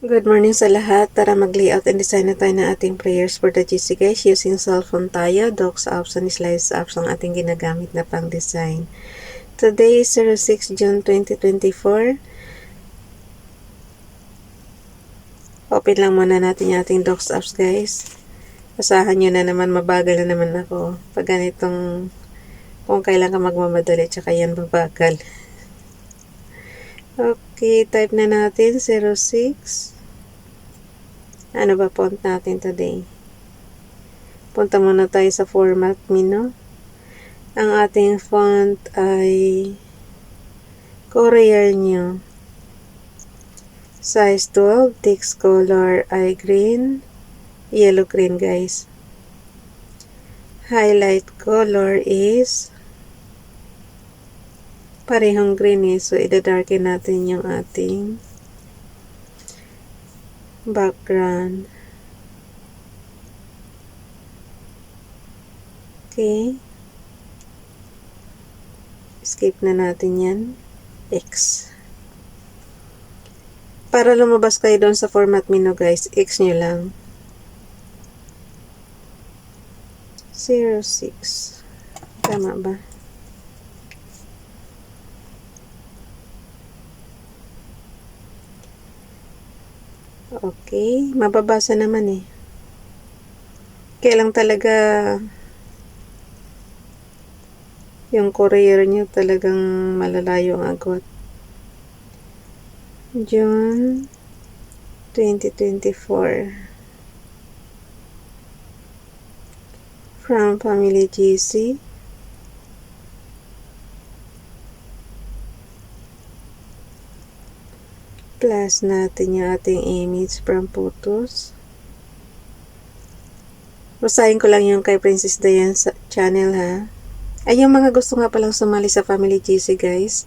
Good morning sa lahat. Tara mag-layout and design na tayo ng ating prayers for the GC guys. Using cellphone tayo, docs apps and slides apps ang ating ginagamit na pang design. Today is 06 June 2024. Open lang muna natin yung ating docs apps guys. Asahan nyo na naman, mabagal na naman ako. Pag ganitong, kung kailan ka magmamadali, tsaka yan mabagal. Okay, type na natin 06. Ano ba font natin today? Punta muna tayo sa format menu. Ang ating font ay Courier New. Size 12, text color ay green, yellow green guys. Highlight color is parehong green eh. So, idadarken natin yung ating background. Okay. Skip na natin yan. X. Para lumabas kayo doon sa format menu guys, X nyo lang. 06. Tama ba? Okay. Mababasa naman eh. Kaya lang talaga yung courier nyo talagang malalayo ang agot. June 2024 from Family GC. Plus natin yung ating image from photos. Basahin ko lang yung kay Princess Diane sa channel ha. Ay, yung mga gusto nga palang sumali sa Family GC guys,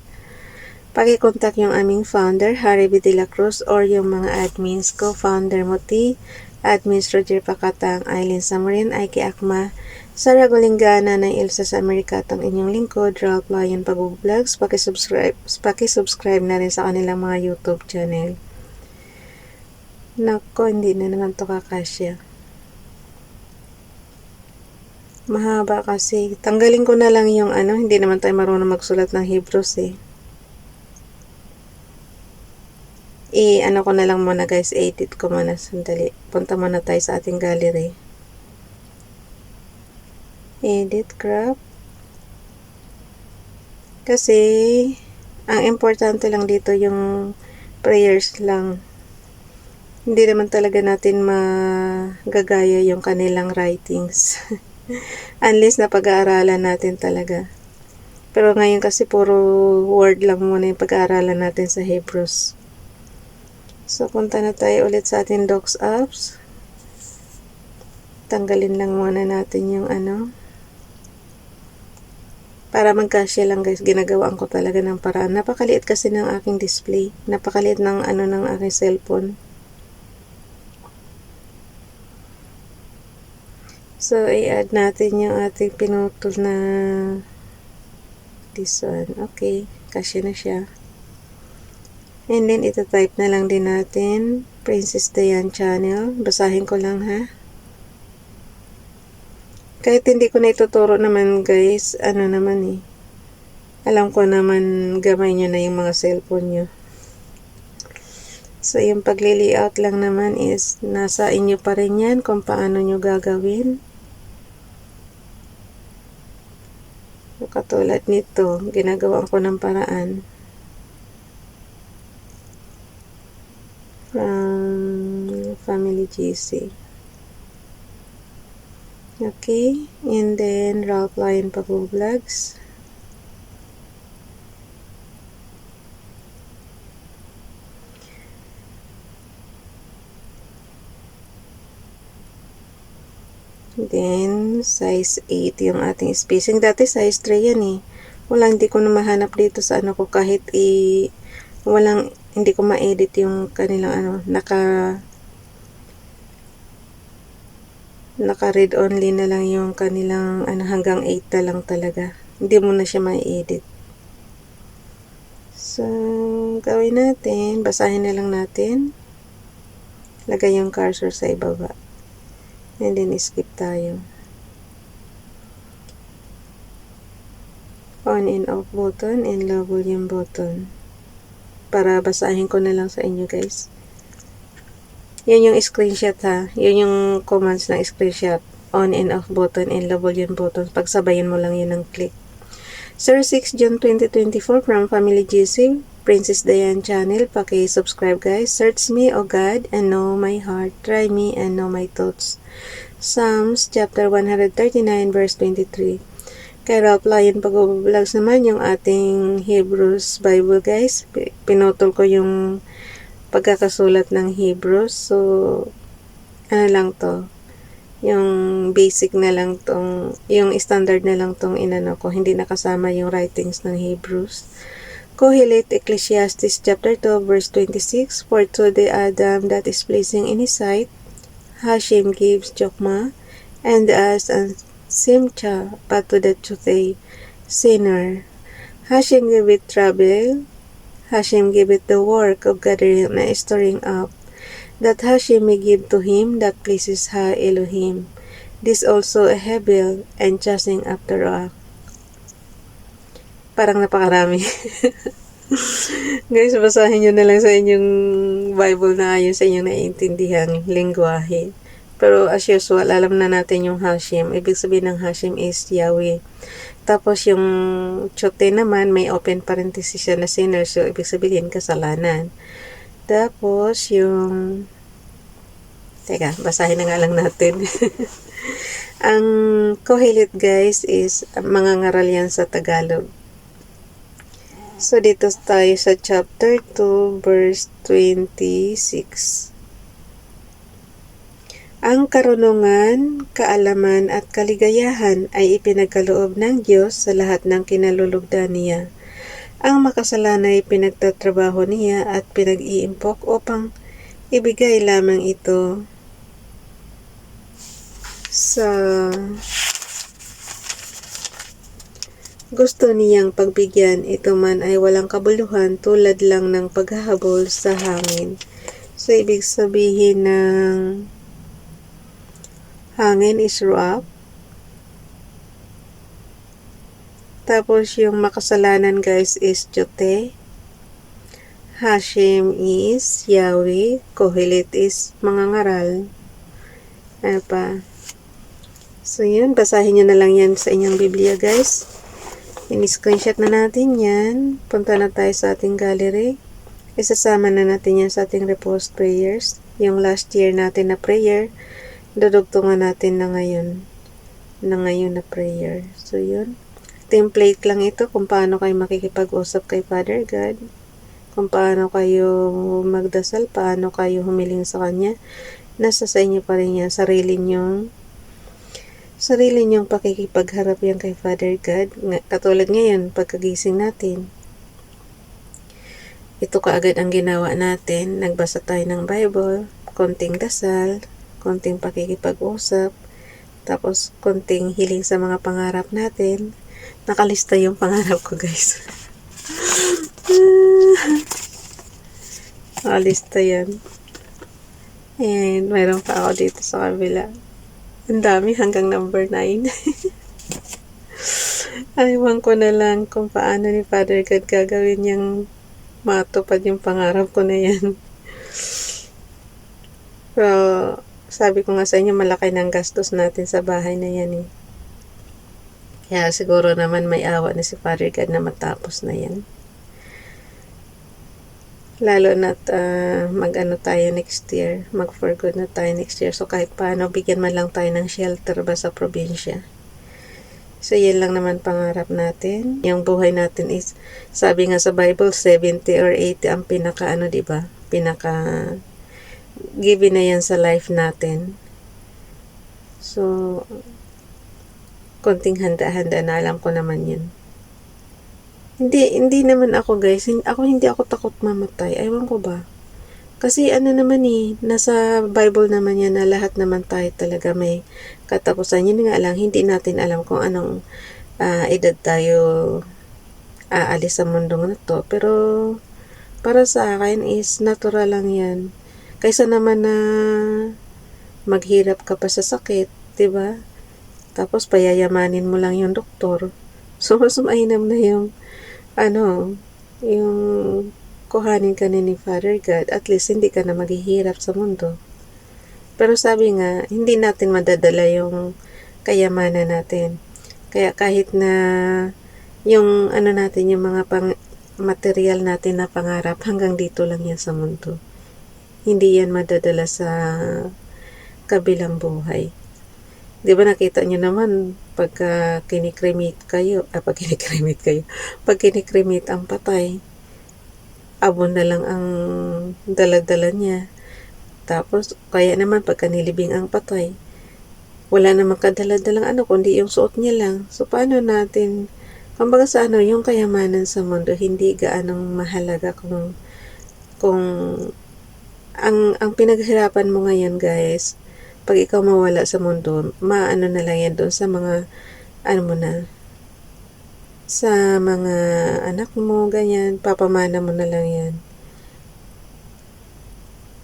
paki-contact yung aming founder, Harry B. De La Cruz, or yung mga admins ko, founder Moti, admins Roger Pacatang, Aileen Samarin, Aiki Akma, Sarah Golingana ng Ilsa sa Amerikatang inyong lingkod, Ralph Lion Pag-vlogs, paki-subscribe na rin sa kanilang mga YouTube channel. Nako, hindi na naman to kakasya. Mahaba kasi. Tanggalin ko na lang yung hindi naman tayo marunong magsulat ng Hebrews eh. Ano ko na lang muna guys, edit ko muna sandali. Punta muna tayo sa ating gallery. Edit, crop. Kasi, ang importante lang dito yung prayers lang. Hindi naman talaga natin magagaya yung kanilang writings. Unless na pag-aaralan natin talaga. Pero ngayon kasi puro word lang muna yung pag-aaralan natin sa Hebrews. So, punta na tayo ulit sa ating docs apps. Tanggalin lang muna natin yung para magkasya lang guys, ginagawaan ko talaga ng paraan. Napakaliit kasi ng aking display. Napakaliit ng ng aking cellphone. So, i-add natin yung ating pinutol na this one. Okay, kasya na siya. And then, ito-type na lang din natin Princess Diane channel. Basahin ko lang ha. Kahit hindi ko na ituturo naman guys, naman eh. Alam ko naman gamay nyo na yung mga cellphone nyo. So, yung pagli-layout lang naman is nasa inyo pa rin yan kung paano nyo gagawin. So, katulad nito, ginagawa ko ng paraan. From Family GC. Okay, and then Ralph Lion Pag-vlogs. Then, size 8 yung ating spacing. Dati size 3 yan eh. Hindi ko na mahanap dito sa ko kahit hindi ko ma-edit yung kanilang naka-read only na lang yung kanilang hanggang 8 na lang talaga. Hindi mo na siya ma-edit. So, gawin natin. Basahin na lang natin. Lagay yung cursor sa ibaba. And then skip tayo. On and off button and low volume button. Para basahin ko na lang sa inyo guys. Yan yung screenshot ha. Yun yung commands ng screenshot. On and off button and low volume button. Pagsabayan mo lang yun ng click. 06 June 2024 from Family GC. Princess Diane channel, paki-subscribe guys. Search me, O God, and know my heart. Try me and know my thoughts. Psalms chapter 139 verse 23. Kay Ralph Lyon Pag-vlogs naman yung ating Hebrews Bible guys. Pinutol ko yung pagkakasulat ng Hebrews. So, ano lang to? Yung basic na lang tong, yung standard na lang tong inano ko. Hindi nakasama yung writings ng Hebrews. Kohelet, Ecclesiastes chapter 2 verse 26. For to the Adam that is pleasing in his sight, Hashem gives Chokmah, and as and Simcha, but to the Chutei sinner, Hashem giveth trouble, Hashem giveth the work of gathering and storing up, that Hashem may give to him that pleases Ha Elohim. This also a Hebel, and chasing after a. Parang napakarami. Guys, basahin nyo na lang sa inyong Bible na ayon sa inyong naiintindihang lingwahe. Pero as usual, alam na natin yung Hashem. Ibig sabihin ng Hashem is Yahweh. Tapos yung chote naman, may open parenthesis siya na sinner. So, ibig sabihin kasalanan. Tapos yung... Teka, basahin na nga lang natin. Ang Kohelet guys is mga ngaral yan sa Tagalog. So, dito tayo sa chapter 2, verse 26. Ang karunungan, kaalaman at kaligayahan ay ipinagkaloob ng Diyos sa lahat ng kinalulugdan niya. Ang makasalanan ay pinagtatrabaho niya at pinag-iimpok upang ibigay lamang ito sa gusto niyang pagbigyan. Ito man ay walang kabuluhan tulad lang ng paghahabol sa hangin. So, ibig sabihin ng hangin is ruach. Tapos, yung makasalanan guys is Chote. Hashem is Yahweh. Kohelet is mga ngaral. Ano pa? So, yun. Basahin nyo na lang yan sa inyong Biblia guys. In-screenshot na natin yan. Punta na tayo sa ating gallery. Isasama na natin yan sa ating repost prayers. Yung last year natin na prayer, dudugtungan natin na ngayon. Na ngayon na prayer. So, yun. Template lang ito kung paano kayo makikipag-usap kay Father God. Kung paano kayo magdasal, paano kayo humiling sa Kanya. Nasa sa inyo pa rin yan. Sarili niyong pakikipagharap yan kay Father God. Katulad ngayon, pagkagising natin. Ito kaagad ang ginawa natin. Nagbasa tayo ng Bible, konting dasal, konting pakikipag-usap, tapos konting hiling sa mga pangarap natin. Nakalista yung pangarap ko guys. Nakalista yan. And mayroon pa ako dito sa kabila. Ang dami hanggang number 9. Aywan ko na lang kung paano ni Father God gagawin yung matupad yung pangarap ko na yan. Pero sabi ko nga sa inyo, malaki ng gastos natin sa bahay na yan eh. Kaya siguro naman may awa na si Father God na matapos na yan. Lalo na't mag-ano tayo next year, mag-for good na tayo next year. So kahit paano, bigyan man lang tayo ng shelter ba sa probinsya. So yan lang naman pangarap natin. Yung buhay natin is, sabi nga sa Bible, 70 or 80 ang pinaka diba? Pinaka given na yan sa life natin. So, konting handa-handa na, alam ko naman yun. Hindi naman ako guys, hindi ako takot mamatay. Ewan ko ba? Kasi naman nasa Bible naman yan na lahat naman tayo talaga may katapusan. Yun nga lang, hindi natin alam kung anong edad tayo aalis sa mundong na to. Pero para sa akin is natural lang yan. Kaysa naman na maghirap ka pa sa sakit, 'di ba? Tapos payayamanin mo lang yung doktor. So mas mainam na yung yung kuhanin ka ni Father God, at least hindi ka na maghihirap sa mundo. Pero sabi nga, hindi natin madadala yung kayamanan natin. Kaya kahit na yung natin, yung mga material natin na pangarap, hanggang dito lang yan sa mundo. Hindi yan madadala sa kabilang buhay. Di ba nakita nyo naman, pagka kinikremate kayo, pag kinikremate ang patay, abon na lang ang dala-dala niya. Tapos, kaya naman pagka nilibing ang patay, wala namang kadala-dalang kundi yung suot niya lang. So, paano natin, kumbaga sa yung kayamanan sa mundo, hindi gaanong mahalaga kung ang pinaghirapan mo ngayon, guys, pag ikaw mawala sa mundo, na lang yan doon sa mga, mo na, sa mga anak mo, ganyan, papamana mo na lang yan.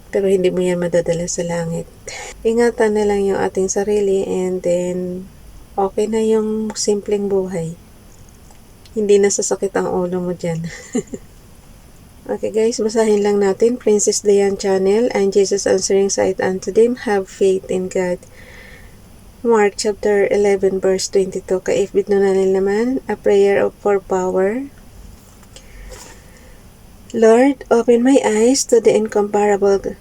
Pero hindi mo yan madadala sa langit. Ingatan na lang yung ating sarili, and then, okay na yung simpleng buhay. Hindi na sasakit ang ulo mo dyan. Okay guys, basahin lang natin. Princess Diane Channel, and Jesus answering said unto them, have faith in God. Mark chapter 11 verse 22. Kaifbit na naman, a prayer for power. Lord, open my eyes to the incomparably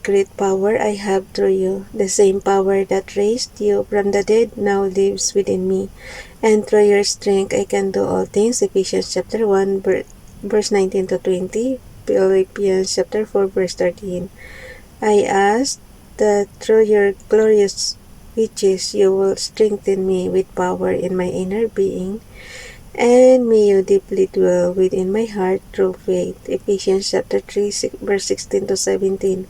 great power I have through you. The same power that raised you from the dead now lives within me. And through your strength I can do all things. Ephesians chapter 1 verse 19 to 20. Philippians chapter 4 verse 13. I ask that through your glorious riches you will strengthen me with power in my inner being, and may you deeply dwell within my heart through faith. Ephesians chapter 3 verse 16 to 17.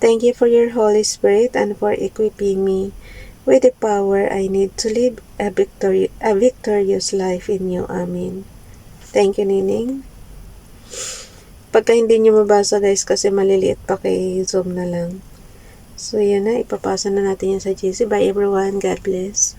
Thank you for your Holy Spirit and for equipping me with the power I need to live a victorious life in you. Amen. Thank you, Nining. Pagka hindi nyo mabasa guys, kasi maliliit pa, kay zoom na lang. So, yun na. Ipapasa na natin yan sa GC. Bye everyone. God bless.